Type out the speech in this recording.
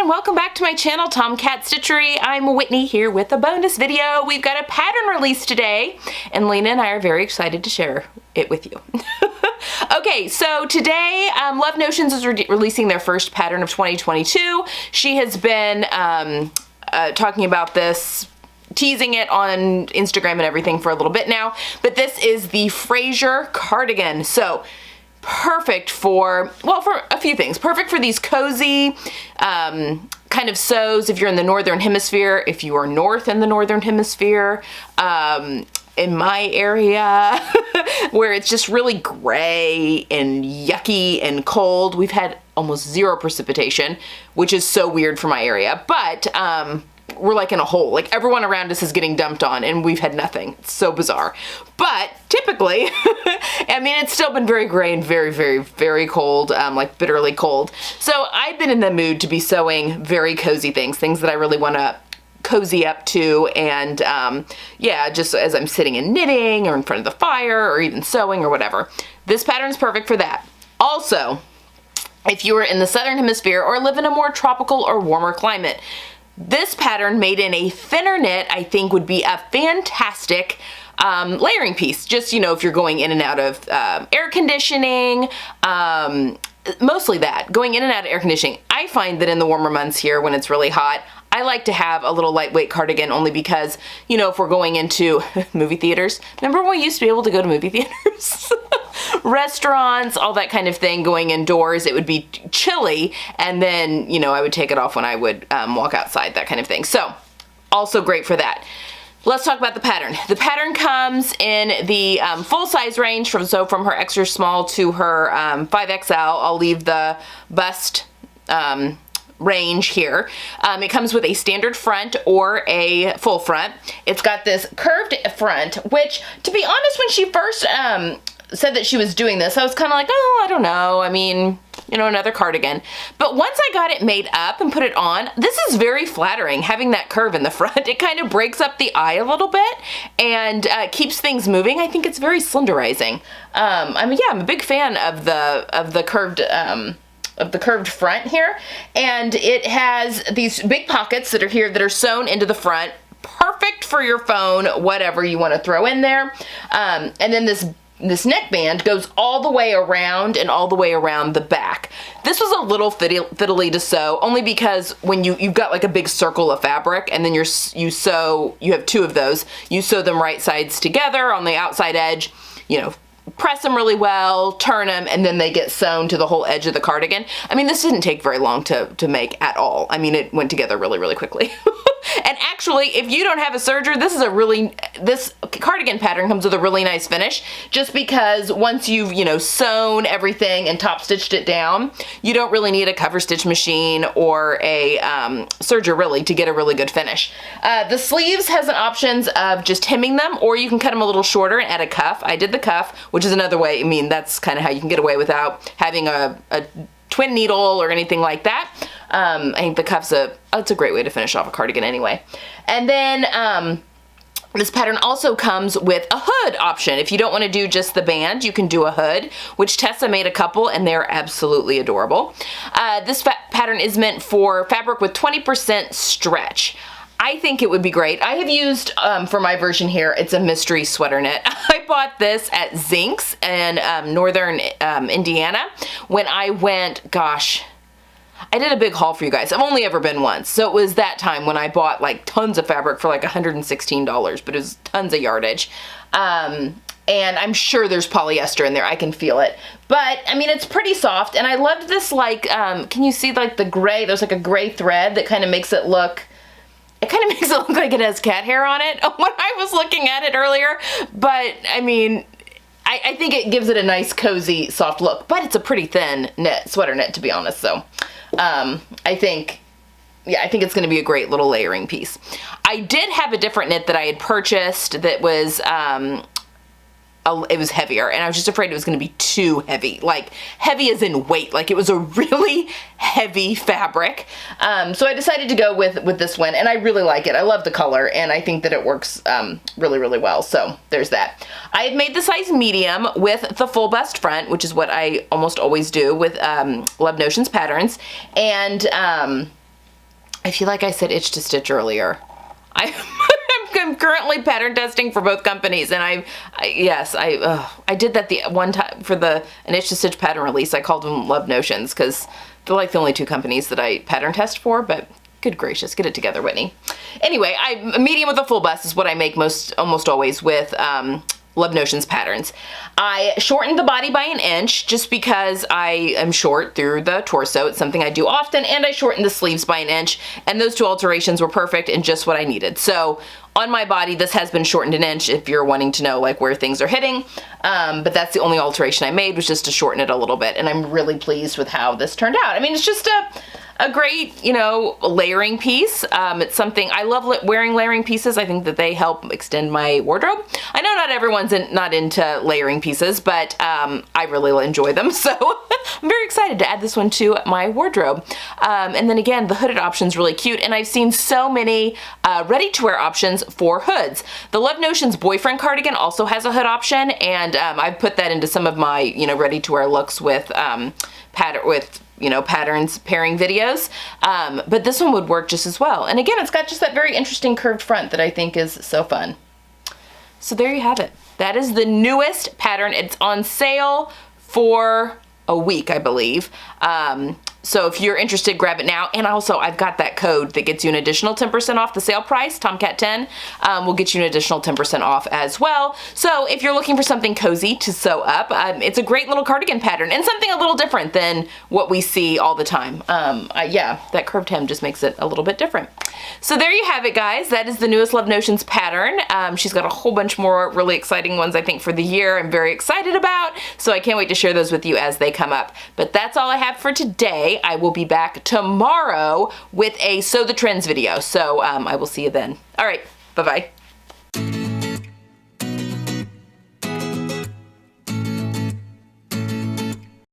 welcome back to my channel, Tomcat Stitchery. I'm Whitney here with a bonus video. We've got a pattern release today, and Lena and I are very excited to share it with you. Okay, so today Love Notions is releasing their first pattern of 2022. She has been talking about this, teasing it on Instagram and everything for a little bit now, but this is the Fraser Cardigan. So perfect for, well, for a few things. Perfect for these cozy kind of sews if you're in the Northern Hemisphere, if you are north in the Northern Hemisphere, in my area where it's just really gray and yucky and cold. We've had almost zero precipitation, which is so weird for my area, but we're like in a hole. Like everyone around us is getting dumped on and we've had nothing. It's so bizarre. But typically, I mean, it's still been very gray and very, very, very cold, like bitterly cold. So I've been in the mood to be sewing very cozy things that I really want to cozy up to, and yeah, just as I'm sitting and knitting or in front of the fire or even sewing or whatever. This pattern is perfect for that. Also, if you are in the Southern Hemisphere or live in a more tropical or warmer climate, this pattern made in a thinner knit, I think, would be a fantastic layering piece. Just, you know, if you're going in and out of air conditioning, mostly that, going in and out of air conditioning. I find that in the warmer months here when it's really hot, I like to have a little lightweight cardigan only because, you know, if we're going into movie theaters, remember when we used to be able to go to movie theaters? Restaurants, all that kind of thing, going indoors, it would be chilly, and then, you know, I would take it off when I would walk outside, that kind of thing. So, also great for that. Let's talk about the pattern. The pattern comes in the full size range, from her extra small to her 5XL. I'll leave the bust range here. It comes with a standard front or a full front. It's got this curved front, which, to be honest, when she first said that she was doing this, I was kind of like, oh, I don't know. I mean, you know, another cardigan. But once I got it made up and put it on, this is very flattering, having that curve in the front. It kind of breaks up the eye a little bit and keeps things moving. I think it's very slenderizing. I mean, yeah, I'm a big fan of the curved front here, and it has these big pockets that are here that are sewn into the front. Perfect for your phone, whatever you want to throw in there. And then this neckband goes all the way around and all the way around the back. This was a little fiddly to sew, only because when you've got like a big circle of fabric and then you have two of those, you sew them right sides together on the outside edge, you know, press them really well, turn them, and then they get sewn to the whole edge of the cardigan. I mean, this didn't take very long to make at all. I mean, it went together really, really quickly. And actually, if you don't have a serger, this cardigan pattern comes with a really nice finish, just because once you've, you know, sewn everything and top stitched it down, you don't really need a cover stitch machine or a serger really to get a really good finish. The sleeves has an options of just hemming them, or you can cut them a little shorter and add a cuff. I did the cuff, which is another way. I mean, that's kind of how you can get away without having a twin needle or anything like that. I think the cuff's it's a great way to finish off a cardigan anyway. And then this pattern also comes with a hood option. If you don't want to do just the band, you can do a hood, which Tessa made a couple, and they're absolutely adorable. This pattern is meant for fabric with 20% stretch. I think it would be great. I have used, for my version here, it's a mystery sweater knit. I bought this at Zink's in northern Indiana when I went, gosh, I did a big haul for you guys. I've only ever been once. So it was that time when I bought like tons of fabric for like $116, but it was tons of yardage. And I'm sure there's polyester in there. I can feel it. But, I mean, it's pretty soft. And I loved this, like, can you see like the gray? There's like a gray thread that kind of makes it look, like it has cat hair on it when I was looking at it earlier. But, I mean, I think it gives it a nice, cozy, soft look. But it's a pretty thin knit, sweater knit, to be honest. So, I think it's going to be a great little layering piece. I did have a different knit that I had purchased that was, it was heavier, and I was just afraid it was going to be too heavy, like heavy as in weight, like it was a really heavy fabric. So I decided to go with this one, and I really like it. I love the color, and I think that it works really, really well. So there's that. I have made the size medium with the full bust front, which is what I almost always do with Love Notions patterns, and I feel like I said itch to stitch earlier. I'm currently pattern testing for both companies, and I did that the one time for an itch to stitch pattern release. I called them Love Notions because they're like the only two companies that I pattern test for, but good gracious, get it together, Whitney. Anyway, a medium with a full bust is what I make almost always with Love Notions patterns. I shortened the body by 1 inch just because I am short through the torso. It's something I do often, and I shortened the sleeves by 1 inch, and those two alterations were perfect and just what I needed. So on my body, this has been shortened 1 inch if you're wanting to know like where things are hitting, but that's the only alteration I made, was just to shorten it a little bit, and I'm really pleased with how this turned out. I mean, it's just a great, you know, layering piece. It's something, I love wearing layering pieces. I think that they help extend my wardrobe. I know not everyone's not into layering pieces, but I really enjoy them. So I'm very excited to add this one to my wardrobe. And then again, the hooded option's really cute, and I've seen so many ready-to-wear options for hoods. The Love Notions boyfriend cardigan also has a hood option, and I've put that into some of my, you know, ready-to-wear looks with patterns pairing videos, but this one would work just as well. And again, it's got just that very interesting curved front that I think is so fun. So there you have it. That is the newest pattern. It's on sale for a week, I believe. So if you're interested, grab it now. And also, I've got that code that gets you an additional 10% off the sale price. Tomcat10 will get you an additional 10% off as well. So if you're looking for something cozy to sew up, it's a great little cardigan pattern and something a little different than what we see all the time. Yeah, that curved hem just makes it a little bit different. So there you have it, guys. That is the newest Love Notions pattern. She's got a whole bunch more really exciting ones, I think, for the year I'm very excited about. So I can't wait to share those with you as they come up. But that's all I have for today. I will be back tomorrow with a Sew the Trends video. So I will see you then. All right, bye-bye.